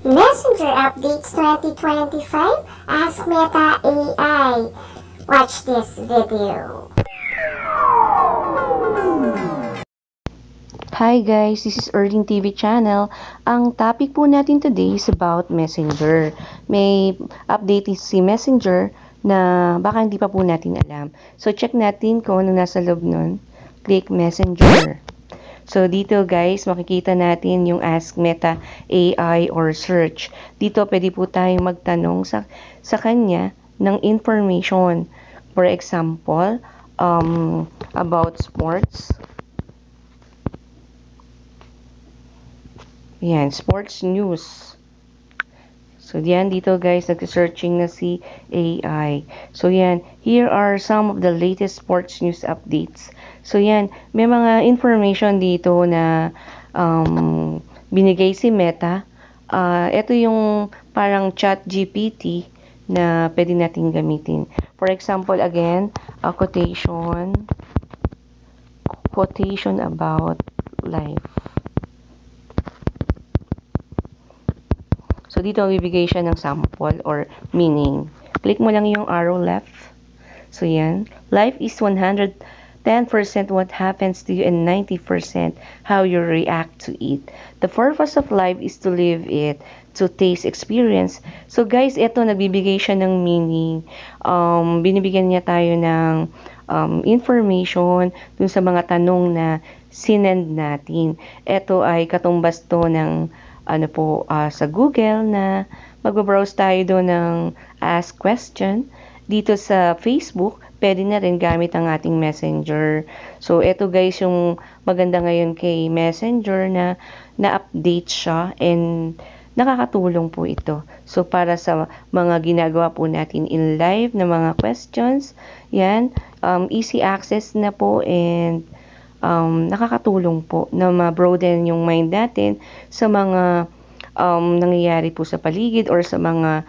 Messenger Updates 2025, Ask Meta AI. Watch this video. Hi guys, this is Erling TV channel. Ang topic po natin today is about Messenger. May update si Messenger na baka hindi pa po natin alam. So check natin kung ano nasa loob nun. Click Messenger. So dito guys, makikita natin yung Ask Meta AI or search. Dito pwede po tayong magtanong sa kanya ng information. For example, about sports. Yan, sports news. So, yan, dito guys, nag-searching na si AI. So, yan, here are some of the latest sports news updates. So, yan, may mga information dito na binigay si Meta. Ito yung parang chat GPT na pwede natin gamitin. For example, again, a quotation about life. So, dito bibigay siya ng sample or meaning. Click mo lang yung arrow left. So, yan. Life is 110% what happens to you and 90% how you react to it. The purpose of life is to live it, to taste, experience. So, guys, ito, nagbibigay siya ng meaning. Binibigyan niya tayo ng information dun sa mga tanong na sinend natin. Ito ay katumbas to ng sa Google na mag-browse tayo doon ng ask question. Dito sa Facebook, pwede na rin gamit ang ating Messenger. So, eto guys yung maganda ngayon kay Messenger na na-update siya and nakakatulong po ito. So, para sa mga ginagawa po natin in live na mga questions, yan, easy access na po and nakakatulong po na ma-broaden yung mind natin sa mga nangyayari po sa paligid or sa mga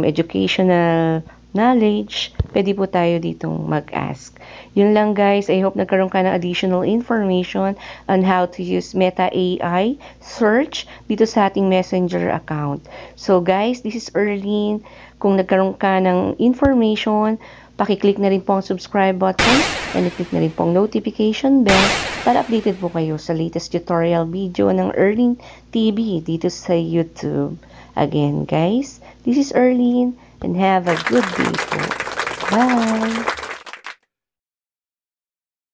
educational knowledge. Pwede po tayo ditong mag-ask. Yun lang guys. I hope nagkaroon ka ng additional information on how to use Meta AI search dito sa ating Messenger account. So guys, this is Erling. Kung nagkaroon ka ng information, pakiclick na rin po ang subscribe button and i-click na rin po ang notification bell para updated po kayo sa latest tutorial video ng Erling TV dito sa YouTube. Again guys, this is Erling and have a good day po. Bye!